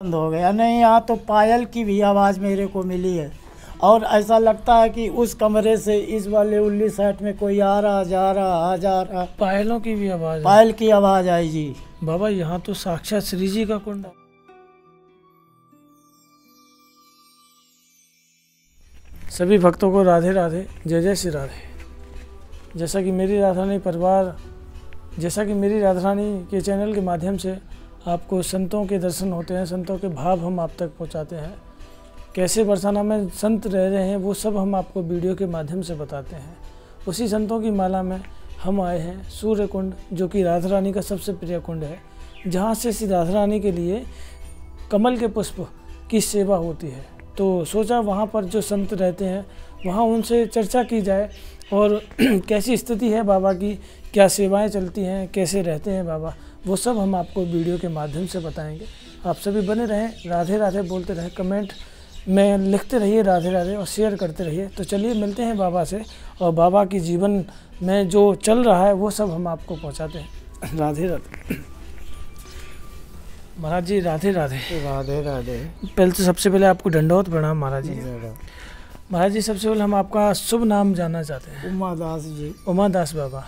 बंद हो गया। नहीं, यहाँ तो पायल की भी आवाज़ मेरे को मिली है और ऐसा लगता है कि उस कमरे से इस वाले उल्ली साइड में कोई आ रहा जा रहा आ जा रहा। पायलों की भी आवाज़ है। पायल की आवाज़ आई जी। बाबा यहाँ तो साक्षात श्री जी का कुंड है। सभी भक्तों को राधे राधे, जय जय श्री राधे। जैसा कि मेरी राधारानी के चैनल के माध्यम से आपको संतों के दर्शन होते हैं, संतों के भाव हम आप तक पहुंचाते हैं। कैसे बरसाना में संत रह रहे हैं वो सब हम आपको वीडियो के माध्यम से बताते हैं। उसी संतों की माला में हम आए हैं सूर्य कुंड, जो कि राधा रानी का सबसे प्रिय कुंड है, जहाँ से श्री राधा रानी के लिए कमल के पुष्प की सेवा होती है। तो सोचा वहाँ पर जो संत रहते हैं वहाँ उनसे चर्चा की जाए और कैसी स्थिति है बाबा की, क्या सेवाएं चलती हैं, कैसे रहते हैं बाबा, वो सब हम आपको वीडियो के माध्यम से बताएंगे। आप सभी बने रहें, राधे राधे बोलते रहें, कमेंट में लिखते रहिए राधे राधे और शेयर करते रहिए। तो चलिए मिलते हैं बाबा से और बाबा की जीवन में जो चल रहा है वो सब हम आपको पहुंचाते हैं। राधे राधे। महाराज जी राधे राधे। राधे राधे। पहले तो सबसे पहले आपको दंडवत प्रणाम महाराज जी। महाराज जी सबसे पहले हम आपका शुभ नाम जानना चाहते हैं। उमादास जी। उमादास बाबा।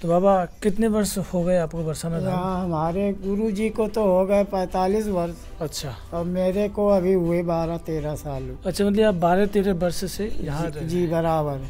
तो बाबा कितने वर्ष हो गए आपको बरसाना धाम? हमारे गुरु जी को तो हो गए 45 वर्ष। अच्छा। और मेरे को अभी हुए 12-13 साल। अच्छा, मतलब आप 12-13 वर्ष से यहाँ जी बराबर।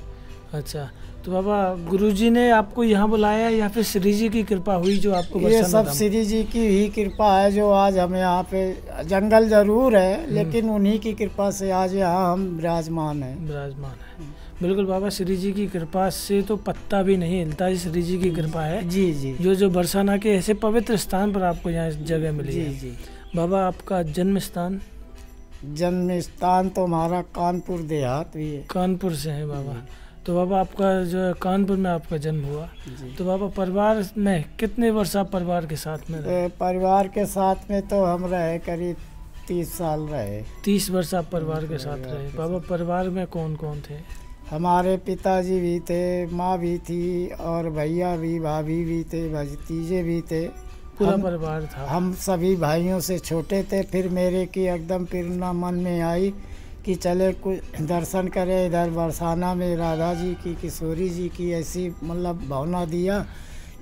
अच्छा, तो बाबा गुरुजी ने आपको यहाँ बुलाया या फिर श्री जी की कृपा हुई जो आपको? ये सब श्री जी की ही कृपा है जो आज हम यहाँ पे, जंगल जरूर है लेकिन उन्हीं की कृपा से आज यहाँ हम विराजमान हैं। बिल्कुल बाबा, श्री जी की कृपा से तो पत्ता भी नहीं हिलता, श्री जी की कृपा है। जी जी। जो बरसाना के ऐसे पवित्र स्थान पर आपको यहाँ जगह मिली जी है। जी। बाबा आपका जन्म स्थान? जन्म स्थान तो हमारा कानपुर देहात भी है। कानपुर से है बाबा। तो बाबा आपका जो कानपुर में आपका जन्म हुआ, तो बाबा परिवार में कितने वर्ष आप परिवार के साथ में रहे? परिवार के साथ में तो हम रहे करीब 30 साल रहे। 30 वर्ष आप परिवार के साथ रहे। बाबा परिवार में कौन कौन थे? हमारे पिताजी भी थे, माँ भी थी और भैया भी, भाभी भी थे, भतीजे भी थे, पूरा परिवार था। हम सभी भाइयों से छोटे थे। फिर मेरे की एकदम प्रेरणा मन में आई कि चले कुछ दर्शन करें इधर बरसाना में राधा जी की, किशोरी जी की, ऐसी मतलब भावना दिया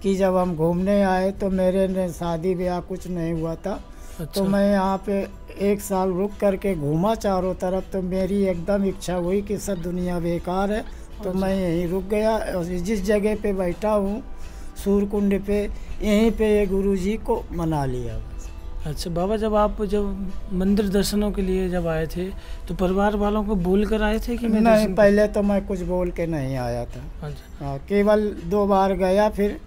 कि जब हम घूमने आए तो मेरे ने शादी ब्याह कुछ नहीं हुआ था। अच्छा। तो मैं यहाँ पे 1 साल रुक करके घूमा चारों तरफ, तो मेरी एकदम इच्छा हुई कि सब दुनिया बेकार है। तो अच्छा। मैं यहीं रुक गया और जिस जगह पे बैठा हूँ सूर्य कुंड पे, यहीं पे ये गुरु जी को मना लिया। अच्छा बाबा, जब मंदिर दर्शनों के लिए जब आए थे तो परिवार वालों को बोल कर आए थे कि मैं? नहीं, पहले तो मैं कुछ बोल के नहीं आया था। अच्छा। केवल 2 बार गया, फिर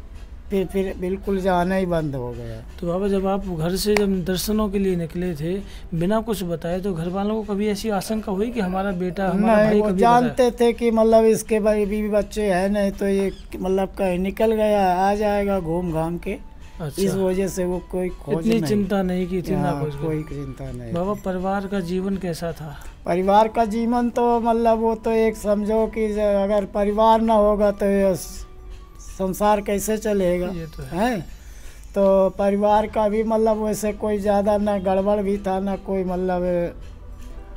बिल्कुल जाना ही बंद हो गया। तो बाबा जब आप घर से जब दर्शनों के लिए निकले थे बिना कुछ बताए, तो घर वालों को कभी ऐसी आशंका हुई कि हमारा बेटा, हमारा भाई? वो जानते थे कि मतलब इसके भाई भी बच्चे हैं, नहीं तो ये मतलब कहीं निकल गया, आ जाएगा घूम घाम के। अच्छा। इस वजह से वो कोई इतनी चिंता नहीं की थी ना? कोई चिंता नहीं। बाबा परिवार का जीवन कैसा था? परिवार का जीवन तो मतलब वो तो एक समझो कि अगर परिवार ना होगा तो संसार कैसे चलेगा? ये तो है। तो परिवार का भी मतलब वैसे कोई ज़्यादा ना गड़बड़ भी था ना कोई मतलब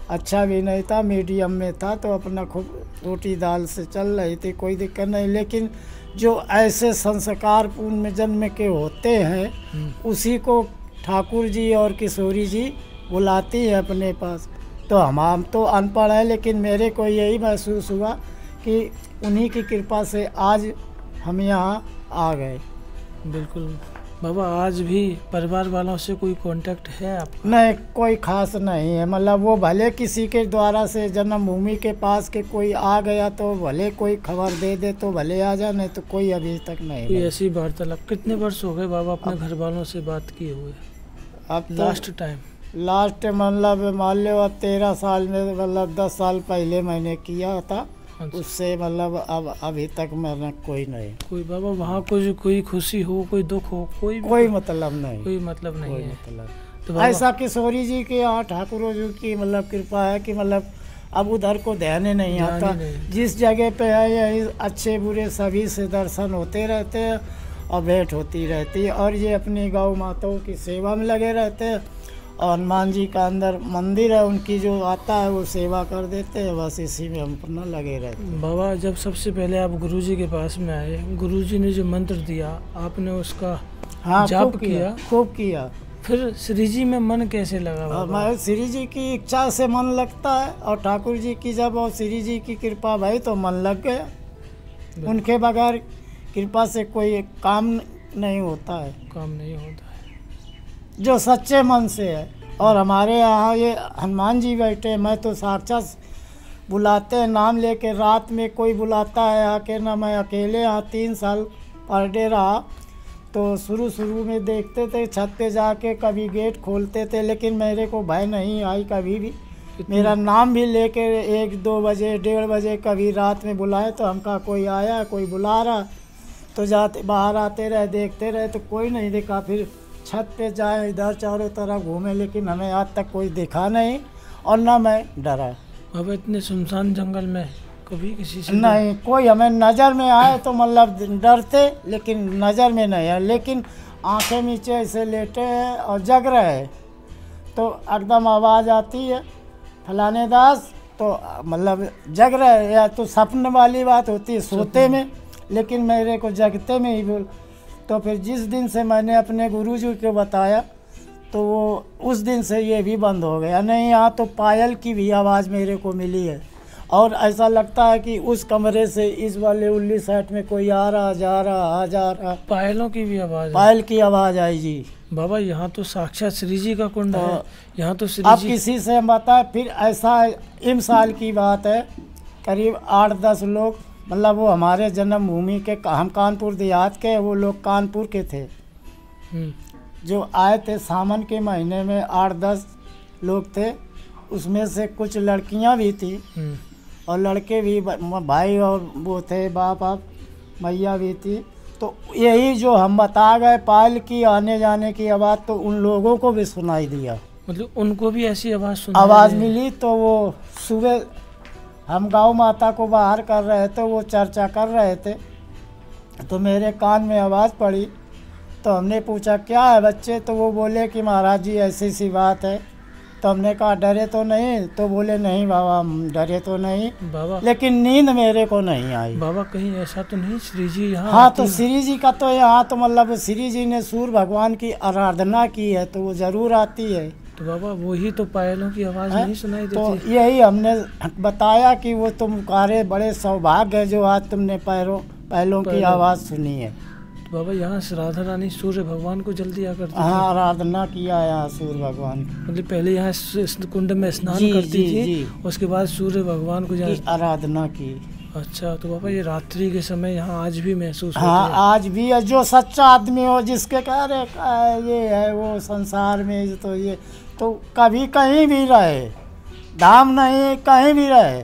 अच्छा भी नहीं था, मीडियम में था। तो अपना खूब रोटी दाल से चल रही थी, कोई दिक्कत नहीं। लेकिन जो ऐसे संस्कार पूर्ण जन्म के होते हैं उसी को ठाकुर जी और किशोरी जी बुलाती है अपने पास। तो हम तो अनपढ़ हैं, लेकिन मेरे को यही महसूस हुआ कि उन्हीं की कृपा से आज हम यहाँ आ गए। बिल्कुल बाबा, आज भी परिवार वालों से कोई कांटेक्ट है आपका? नहीं, कोई खास नहीं है। मतलब वो भले किसी के द्वारा से जन्मभूमि के पास के कोई आ गया तो भले कोई खबर दे दे तो भले आ जाए, नहीं तो कोई अभी तक नहीं। कोई ऐसी वार्तालाप? कितने वर्ष हो गए बाबा अपने घर वालों से बात किए हुए? अब लास्ट टाइम मतलब मान लो अब 13 साल में, मतलब 10 साल पहले मैंने किया था। अच्छा। उससे मतलब अब अभी तक मैंने कोई नहीं। कोई बाबा वहाँ कोई खुशी हो, कोई दुख हो, कोई मतलब नहीं। कोई मतलब नहीं है। तो ऐसा किशोरी जी के यहाँ ठाकुर जी की मतलब कृपा है कि मतलब अब उधर को ध्यान ही नहीं आता। जिस जगह पे है यही अच्छे बुरे सभी से दर्शन होते रहते हैं और भेंट होती रहती है। और ये अपनी गौ माताओं की सेवा में लगे रहते हैं और हनुमान जी का अंदर मंदिर है, उनकी जो आता है वो सेवा कर देते हैं, बस इसी में हम अपना लगे रहते हैं। बाबा जब सबसे पहले आप गुरुजी के पास में आए, गुरुजी ने जो मंत्र दिया आपने उसका हाँ जाप खूब किया? खूब किया। फिर श्री जी में मन कैसे लगा बाबा? हमारे श्री जी की इच्छा से मन लगता है, और ठाकुर जी की जब और श्री जी की कृपा भाई तो मन लग गया। उनके बगैर कृपा से कोई काम नहीं होता है, काम नहीं होता है जो सच्चे मन से है। और हमारे यहाँ ये हनुमान जी बैठे हैं, मैं तो साक्षात बुलाते हैं नाम लेके, रात में कोई बुलाता है आके ना, मैं अकेले यहाँ 3 साल पर डे रहा, तो शुरू में देखते थे छत पे जाके, कभी गेट खोलते थे, लेकिन मेरे को भय नहीं आई कभी भी। मेरा नाम भी लेके 1-2 बजे 1:30 बजे कभी रात में बुलाए तो हमका कोई आया कोई बुला रहा, तो जाते बाहर आते रहे, देखते रहे तो कोई नहीं दिखा। फिर छत पे जाए, इधर चारों तरफ घूमे, लेकिन हमें आज तक कोई दिखा नहीं और ना मैं डरा। अब इतने सुनसान जंगल में कभी किसी से नहीं कोई हमें नज़र में आए तो मतलब डरते, लेकिन नज़र में नहीं है। लेकिन आंखें नीचे ऐसे लेटे हैं और जग रहे हैं तो एकदम आवाज़ आती है फलाने दास, तो मतलब जग रहे हैं, या तो सपन वाली बात होती है सोते में, लेकिन मेरे को जगते में ही बोल। तो फिर जिस दिन से मैंने अपने गुरुजी को बताया तो वो उस दिन से ये भी बंद हो गया। नहीं यहाँ तो पायल की भी आवाज़ मेरे को मिली है, और ऐसा लगता है कि उस कमरे से इस वाले उल्ली साइड में कोई आ रहा जा रहा। पायलों की भी आवाज़? पायल की आवाज़ आई जी। बाबा यहाँ तो साक्षात श्री जी का कुंड है, यहाँ तो श्री अब जी। किसी से हम बताए, फिर ऐसा इम साल की बात है, करीब 8-10 लोग, मतलब वो हमारे जन्मभूमि के, हम कानपुर देहात के, वो लोग कानपुर के थे, जो आए थे सावन के महीने में 8-10 लोग थे। उसमें से कुछ लड़कियां भी थी और लड़के भी, भाई और वो थे बाप मैया भी थी। तो यही जो हम बता गए पायल की आने जाने की आवाज़, तो उन लोगों को भी सुनाई दिया, मतलब उनको भी ऐसी आवाज़ मिली। तो वो सुबह हम गौ माता को बाहर कर रहे थे, वो चर्चा कर रहे थे, तो मेरे कान में आवाज़ पड़ी। तो हमने पूछा क्या है बच्चे, तो वो बोले कि महाराज जी ऐसी सी बात है। तो हमने कहा डरे तो नहीं? तो बोले नहीं बाबा हम डरे तो नहीं बाबा, लेकिन नींद मेरे को नहीं आई। बाबा कहीं ऐसा तो नहीं श्री जी यहाँ? हाँ तो श्री जी का तो यहाँ तो मतलब श्री जी ने सूर्य भगवान की आराधना की है तो वो ज़रूर आती है। तो बाबा वही तो पायलों की आवाज़ नहीं सुनाई देती? तो यही हमने बताया कि वो तुम्हारे बड़े सौभाग्य है जो आज तुमने पायलों की आवाज़ सुनी है। तो बाबा यहाँ से राधा रानी सूर्य भगवान को जल्दी आकर हाँ आराधना किया यहाँ सूर्य भगवान की, मतलब पहले यहाँ कुंड में स्नान करती थी, उसके बाद सूर्य भगवान को आराधना की। अच्छा तो बाबा ये रात्रि के समय यहाँ आज भी महसूस होता हाँ है? आज भी है। जो सच्चा आदमी हो, जिसके कह रहे ये है वो संसार में, तो ये तो कभी कहीं भी रहे, धाम नहीं कहीं भी रहे,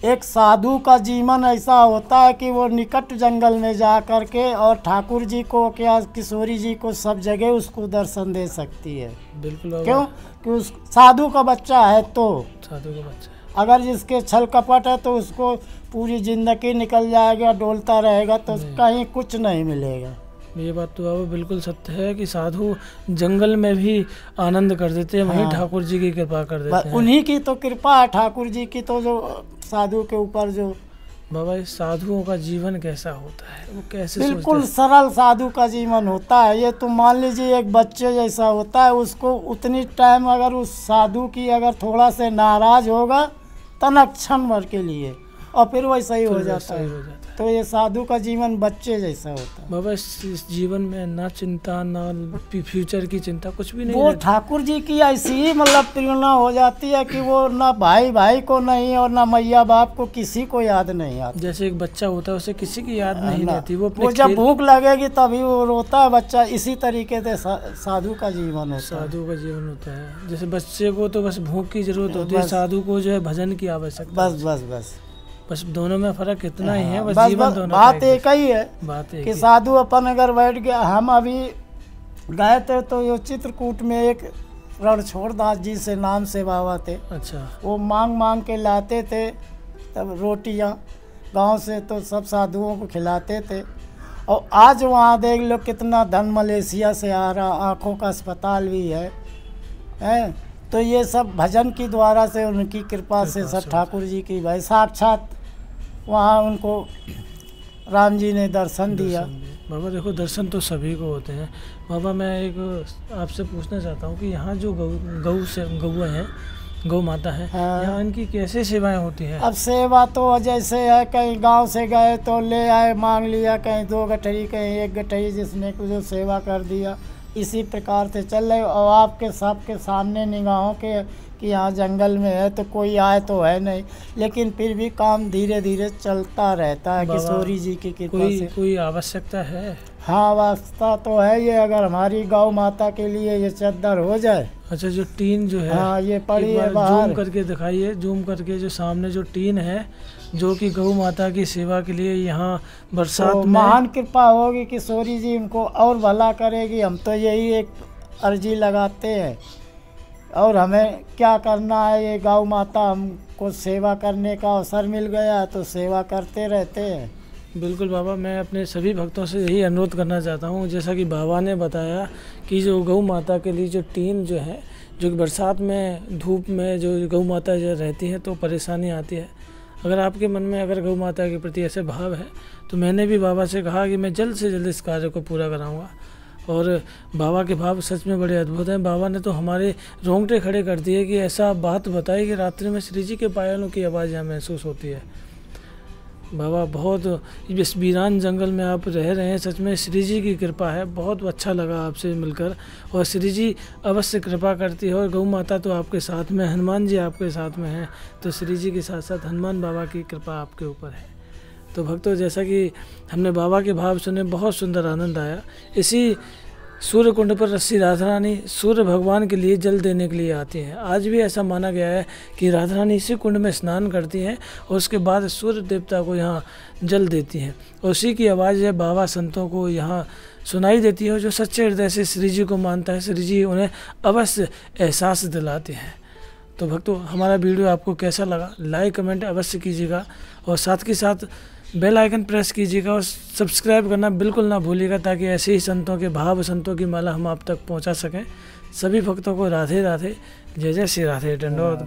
एक साधु का जीवन ऐसा होता है कि वो निकट जंगल में जा कर के और ठाकुर जी को क्या किशोरी जी को सब जगह उसको दर्शन दे सकती है। बिल्कुल। क्यों? कि उस साधु का बच्चा है, तो साधु का बच्चा है। अगर जिसके छल कपट है तो उसको पूरी जिंदगी निकल जाएगा, डोलता रहेगा, तो कहीं कुछ नहीं मिलेगा। ये बात तो बाबा बिल्कुल सत्य है कि साधु जंगल में भी आनंद कर देते हैं, वहीं ठाकुर जी की कृपा कर देते हैं। उन्हीं की तो कृपा है, ठाकुर जी की, तो जो साधु के ऊपर जो। बाबा इस साधुओं का जीवन कैसा होता है, वो कैसे बिल्कुल सरल साधु का जीवन होता है। ये तुम मान लीजिए एक बच्चे जैसा होता है, उसको उतनी टाइम अगर उस साधु की अगर थोड़ा से नाराज होगा तनक क्षण भर के लिए, और फिर वैसा ही हो जाता है। तो ये साधु का जीवन बच्चे जैसा होता है। बाबा इस जीवन में ना चिंता ना फ्यूचर की चिंता कुछ भी नहीं, वो ठाकुर जी की ऐसी ही मतलब प्रेरणा हो जाती है कि वो ना भाई को नहीं और ना मैया बाप को किसी को याद नहीं आती। जैसे एक बच्चा होता है उसे किसी की याद नहीं रहती, वो जब भूख लगेगी तभी वो रोता है बच्चा। इसी तरीके से साधु का जीवन होता है। साधु का जीवन होता है। जैसे बच्चे को तो बस भूख की जरूरत होती है, साधु को जो है भजन की आवश्यकता। बस दोनों में फर्क इतना ही है, बस जीवन दोनों बात एक ही है। बात कि साधु अपन अगर बैठ गया, हम अभी गए थे तो ये चित्रकूट में एक रणछोड़ दास जी से नाम से बाबा थे। अच्छा। वो मांग के लाते थे तब रोटियां गांव से, तो सब साधुओं को खिलाते थे। और आज वहाँ देख लो कितना धन मलेशिया से आ रहा, आँखों का अस्पताल भी है, हैं। तो ये सब भजन की द्वारा से, उनकी कृपा से, सब ठाकुर जी की भाई साक्षात वहाँ उनको राम जी ने दर्शन दिया। बाबा देखो, दर्शन तो सभी को होते हैं। बाबा मैं एक आपसे पूछना चाहता हूँ कि यहाँ जो गौएँ हैं, गौ माता है, हाँ। यहाँ इनकी कैसे सेवाएं होती हैं? अब सेवा तो जैसे है, कहीं गांव से गए तो ले आए, मांग लिया, कहीं 2 गठरी कहीं 1 गठरी, जिसने कुछ सेवा कर दिया, इसी प्रकार से चल रहे। और आपके सबके सामने निगाहों के कि यहाँ जंगल में है तो कोई आए तो है नहीं, लेकिन फिर भी काम धीरे धीरे चलता रहता है किशोरी जी की कृपा से। कोई आवश्यकता है? हाँ, वास्ता तो है ये, अगर हमारी गौ माता के लिए ये चद्दर हो जाए। अच्छा, जो टीन जो है, हाँ ये पड़ी है जूम बाहर, करके दिखाइए, जूम करके जो सामने जो टीन है, जो कि गौ माता की सेवा के लिए यहाँ बरसात तो में महान कृपा होगी किशोरी जी उनको और भला करेगी। हम तो यही एक अर्जी लगाते हैं, और हमें क्या करना है, ये गौ माता हमको सेवा करने का अवसर मिल गया तो सेवा करते रहते हैं। बिल्कुल बाबा, मैं अपने सभी भक्तों से यही अनुरोध करना चाहता हूँ, जैसा कि बाबा ने बताया कि जो गौ माता के लिए जो टीन जो है, जो कि बरसात में धूप में जो गौ माता जो रहती है तो परेशानी आती है। अगर आपके मन में अगर गौ माता के प्रति ऐसे भाव है तो मैंने भी बाबा से कहा कि मैं जल्द से जल्द इस कार्य को पूरा कराऊंगा। और बाबा के भाव सच में बड़े अद्भुत हैं। बाबा ने तो हमारे रोंगटे खड़े कर दिए कि ऐसा बात बताई कि रात्रि में श्री जी के पायलों की आवाज़ यहाँ महसूस होती है। बाबा बहुत इस वीरान जंगल में आप रह रहे हैं, सच में श्री जी की कृपा है। बहुत अच्छा लगा आपसे मिलकर, और श्री जी अवश्य कृपा करती है। और गौ माता तो आपके साथ में, हनुमान जी आपके साथ में हैं, तो श्री जी के साथ साथ हनुमान बाबा की कृपा आपके ऊपर है। तो भक्तों, जैसा कि हमने बाबा के भाव सुने, बहुत सुंदर आनंद आया। इसी सूर्य कुंड पर श्री राधा रानी सूर्य भगवान के लिए जल देने के लिए आती हैं। आज भी ऐसा माना गया है कि राधा रानी इसी कुंड में स्नान करती हैं और उसके बाद सूर्य देवता को यहाँ जल देती हैं, और उसी की आवाज़ है बाबा संतों को यहाँ सुनाई देती है। और जो सच्चे हृदय से श्री जी को मानता है, श्री जी उन्हें अवश्य एहसास दिलाते हैं। तो भक्तों, हमारा वीडियो आपको कैसा लगा, लाइक कमेंट अवश्य कीजिएगा, और साथ के साथ बेल आइकन प्रेस कीजिएगा, और सब्सक्राइब करना बिल्कुल ना भूलिएगा, ताकि ऐसे ही संतों के भाव, संतों की माला हम आप तक पहुंचा सकें। सभी भक्तों को राधे राधे, जय जय श्री राधे। दंडवत।